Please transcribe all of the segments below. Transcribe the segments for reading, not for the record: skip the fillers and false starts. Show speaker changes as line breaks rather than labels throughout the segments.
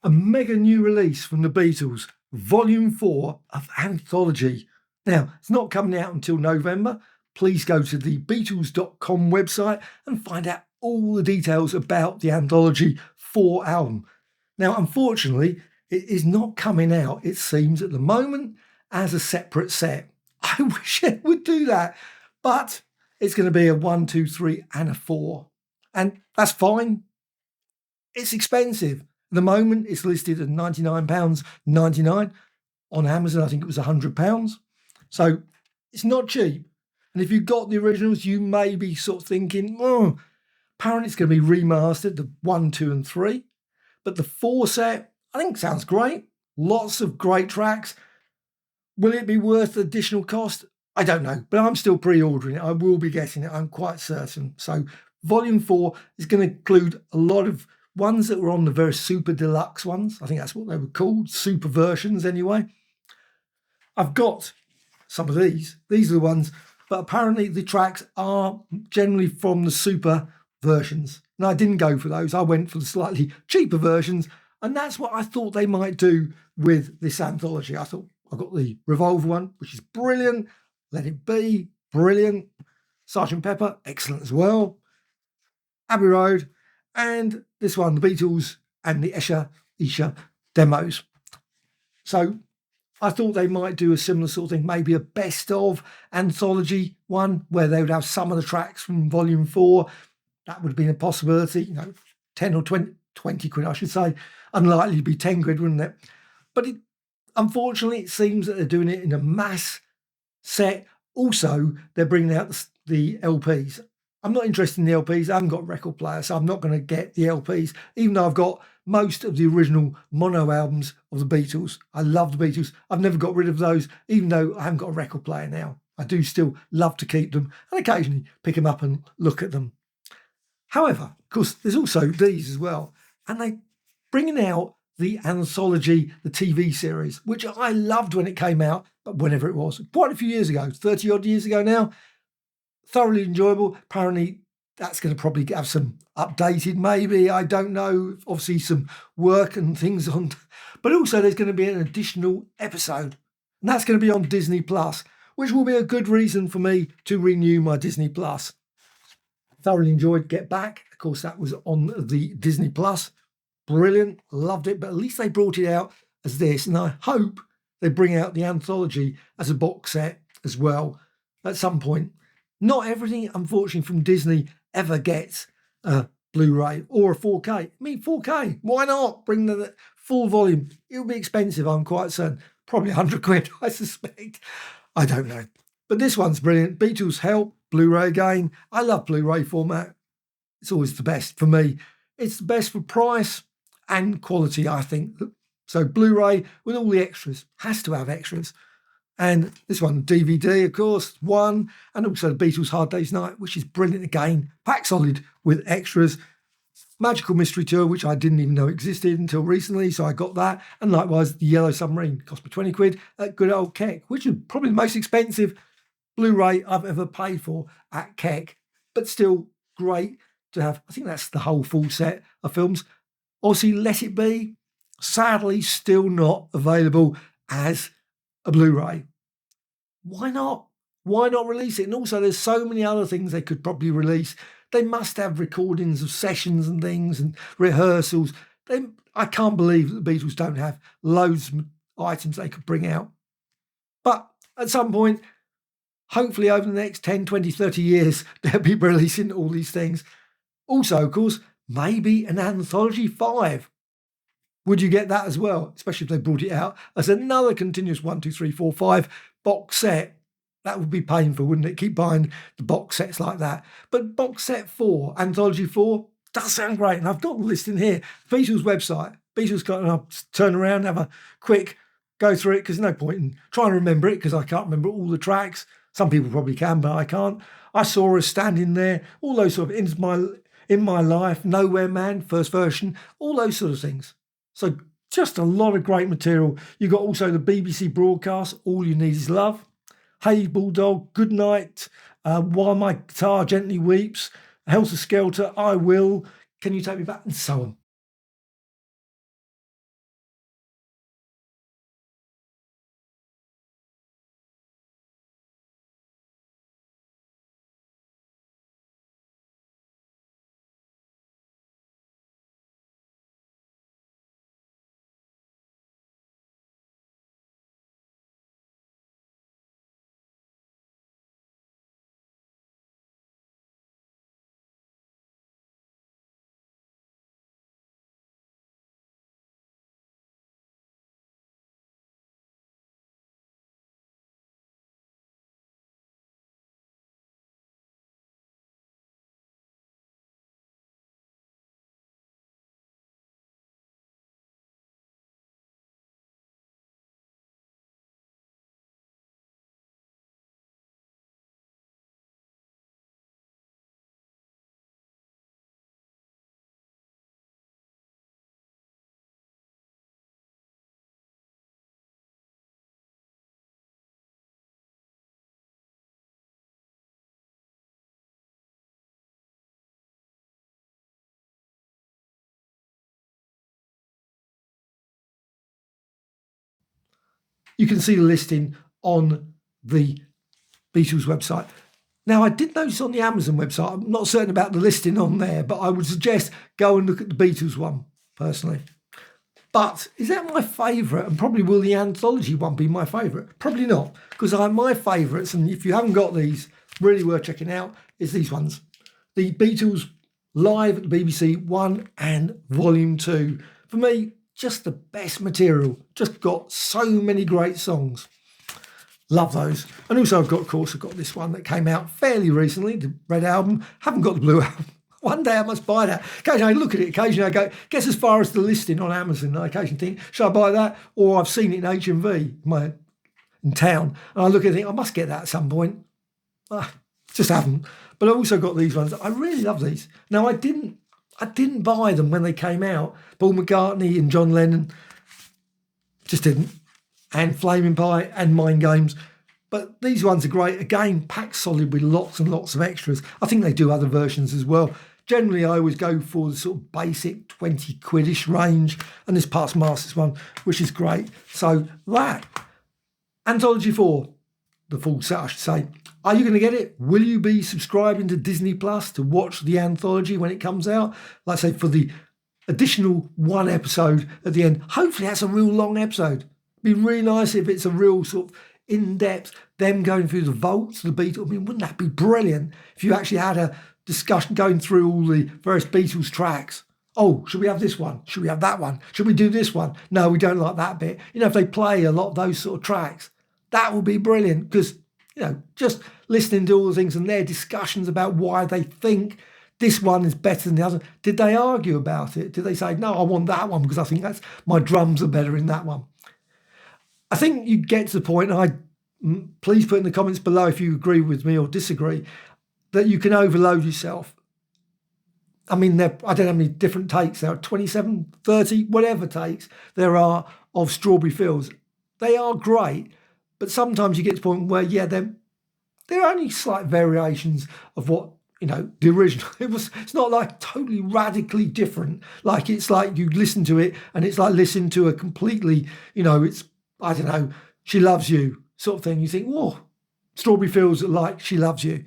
A mega new release from the Beatles, Volume 4 of Anthology. Now, it's not coming out until November. Please go to the Beatles.com website and find out all the details about the Anthology 4 album. Now, unfortunately, it is not coming out, it seems, at the moment as a separate set. I wish it would do that, but it's going to be a 1, 2, 3 and a 4. And that's fine. It's expensive. At the moment, it's listed at £99.99. On Amazon, I think it was £100. So it's not cheap. And if you've got the originals, you may be sort of thinking, oh, apparently it's going to be remastered, the 1, 2 and 3. But the 4 set, I think sounds great. Lots of great tracks. Will it be worth the additional cost? I don't know, but I'm still pre-ordering it. I will be getting it, I'm quite certain. So Volume 4 is going to include a lot of ones that were on the very super deluxe ones. I think that's what they were called, super versions anyway. I've got some of these. These are the ones, but apparently the tracks are generally from the super versions. And I didn't go for those. I went for the slightly cheaper versions. And that's what I thought they might do with this anthology. I thought I've got the Revolver one, which is brilliant. Let It Be, brilliant. Sgt. Pepper, excellent as well. Abbey Road, and this one, the Beatles and the Isha demos. So I thought they might do a similar sort of thing, maybe a best of anthology one where they would have some of the tracks from Volume 4. That would have been a possibility, 10 or 20 quid, I should say. Unlikely to be 10 quid, wouldn't it? But unfortunately, it seems that they're doing it in a mass set. Also, they're bringing out the LPs. I'm not interested in the LPs. I haven't got a record player, so I'm not going to get the LPs, even though I've got most of the original mono albums of the Beatles. I love the Beatles. I've never got rid of those, even though I haven't got a record player now. I do still love to keep them and occasionally pick them up and look at them. However, of course, there's also these as well. And they're bringing out the Anthology, the TV series, which I loved when it came out, but whenever it was, quite a few years ago, 30 odd years ago now. Thoroughly enjoyable. Apparently that's going to probably have some updated, maybe, I don't know, obviously some work and things on, but also there's going to be an additional episode, and that's going to be on Disney Plus, which will be a good reason for me to renew my Disney Plus. Thoroughly enjoyed Get Back. Of course, that was on the Disney Plus. Brilliant, loved it, but at least they brought it out as this, and I hope they bring out the Anthology as a box set as well at some point. Not everything, unfortunately, from Disney ever gets a Blu-ray or a 4K. I mean, 4K, why not? Bring the full volume. It'll be expensive, I'm quite certain. Probably 100 quid, I suspect. I don't know. But this one's brilliant. Beatles Help, Blu-ray again. I love Blu-ray format. It's always the best for me. It's the best for price and quality, I think. So Blu-ray with all the extras. Has to have extras. And this one, DVD, of course, one, and also the Beatles Hard Day's Night, which is brilliant again, packed solid with extras. Magical Mystery Tour, which I didn't even know existed until recently, so I got that. And likewise, the Yellow Submarine, cost me 20 quid at good old Keck, which is probably the most expensive Blu-ray I've ever paid for at Keck, but still great to have. I think that's the whole full set of films. Obviously, Let It Be, sadly, still not available as a Blu-ray. Why not? Why not release it? And also there's so many other things they could probably release. They must have recordings of sessions and things and rehearsals. I can't believe that the Beatles don't have loads of items they could bring out. But at some point, hopefully over the next 10, 20, 30 years, they'll be releasing all these things. Also, of course, maybe an Anthology 5. Would you get that as well? Especially if they brought it out as another continuous 1, 2, 3, 4, 5 box set. That would be painful, wouldn't it? Keep buying the box sets like that. But box set 4, Anthology 4, does sound great. And I've got the list in here. Beatles website. Beatles got to turn around, have a quick go through it, because there's no point in trying to remember it, because I can't remember all the tracks. Some people probably can, but I can't. I saw us standing there, all those sort of In My Life, Nowhere Man, first version, all those sort of things. So just a lot of great material. You've got also the BBC broadcast, All You Need Is Love, Hey Bulldog, Good Night, While My Guitar Gently Weeps, Helter Skelter, I Will, Can You Take Me Back, and so on. You can see the listing on the Beatles website. Now, I did notice on the Amazon website, I'm not certain about the listing on there, but I would suggest go and look at the Beatles one, personally. But is that my favourite? And probably will the Anthology one be my favourite? Probably not, because my favourites, and if you haven't got these, really worth checking out, is these ones. The Beatles Live at the BBC 1 and Volume 2. For me, just the best material. Just got so many great songs. Love those. And also, of course, I've got this one that came out fairly recently, the Red Album. Haven't got the Blue Album. One day I must buy that. Occasionally I look at it, occasionally I go, gets as far as the listing on Amazon, and I occasionally think, should I buy that? Or I've seen it in HMV in town, and I look at it and think, I must get that at some point. Just haven't. But I also got these ones. I really love these. Now, I didn't buy them when they came out. Paul McCartney and John Lennon. Just didn't. And Flaming Pie and Mind Games. But these ones are great. Again, packed solid with lots and lots of extras. I think they do other versions as well. Generally, I always go for the sort of basic 20 quid-ish range. And this Past Masters one, which is great. So that. Anthology 4, the full set, I should say. Are you going to get it? Will you be subscribing to Disney Plus to watch the Anthology when it comes out? Like I say, for the additional one episode at the end. Hopefully that's a real long episode. It'd be really nice if it's a real sort of in-depth, them going through the vaults, the Beatles. I mean, wouldn't that be brilliant if you actually had a discussion going through all the various Beatles tracks? Oh, should we have this one? Should we have that one? Should we do this one? No, we don't like that bit. You know, if they play a lot of those sort of tracks, that would be brilliant, because, you know, just listening to all the things and their discussions about why they think this one is better than the other. Did they argue about it? Did they say, no, I want that one because I think that's my drums are better in that one? I think you get to the point, and please put in the comments below if you agree with me or disagree, that you can overload yourself. I mean, I don't know how many different takes there are, 27, 30, whatever takes there are of Strawberry Fields. They are great, but sometimes you get to the point where, yeah, they're only slight variations of what, you know, the original. It's not like totally radically different. Like, it's like you listen to it and it's like listening to a completely, you know, it's, I don't know, She Loves You sort of thing. You think, whoa, Strawberry Fields are like She Loves You.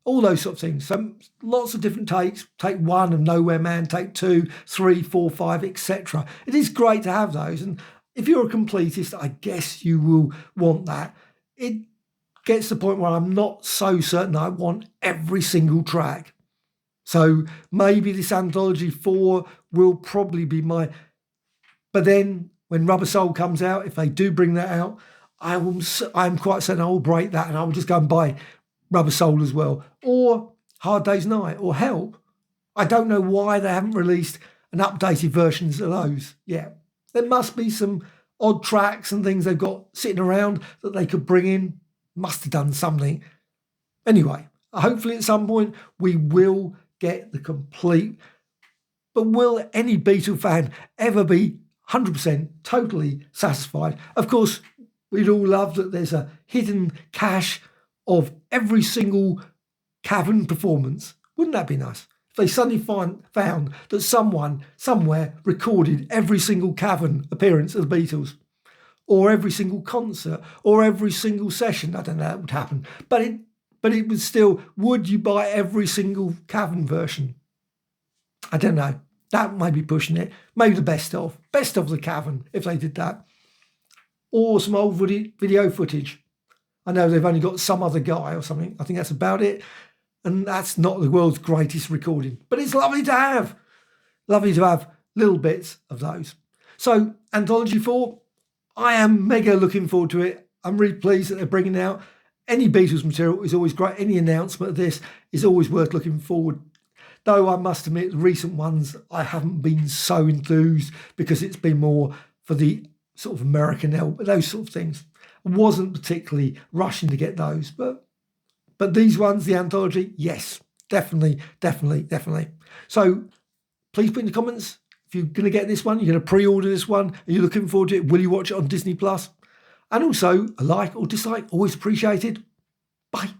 All those sort of things. So lots of different takes. Take 1 of Nowhere Man, take 2, 3, 4, 5, etc. It is great to have those. And if you're a completist, I guess you will want that. It gets to the point where I'm not so certain I want every single track. So maybe this Anthology 4 will probably be but then when Rubber Soul comes out, if they do bring that out, I'm quite certain I will break that and I will just go and buy Rubber Soul as well, or Hard Day's Night, or Help. I don't know why they haven't released an updated versions of those yet. There must be some odd tracks and things they've got sitting around that they could bring in. Must have done something. Anyway, hopefully at some point we will get the complete. But will any Beatle fan ever be 100% totally satisfied? Of course, we'd all love that there's a hidden cache of every single cavern performance. Wouldn't that be nice? If they suddenly found that someone somewhere recorded every single cavern appearance of the Beatles, or every single concert, or every single session. I don't know that would happen, but it would still. Would you buy every single cavern version? I don't know. That might be pushing it. Maybe the best of the cavern if they did that, or some old video footage. I know they've only got Some Other Guy or something. I think that's about it. And that's not the world's greatest recording. But it's lovely to have. Lovely to have little bits of those. So, Anthology 4, I am mega looking forward to it. I'm really pleased that they're bringing out. Any Beatles material is always great. Any announcement of this is always worth looking forward. Though I must admit, the recent ones, I haven't been so enthused because it's been more for the sort of American album, those sort of things. I wasn't particularly rushing to get those, but these ones, the Anthology, yes, definitely. So please put in the comments if you're going to get this one, you're going to pre-order this one, are you looking forward to it? Will you watch it on Disney Plus? And also a like or dislike, always appreciated. Bye.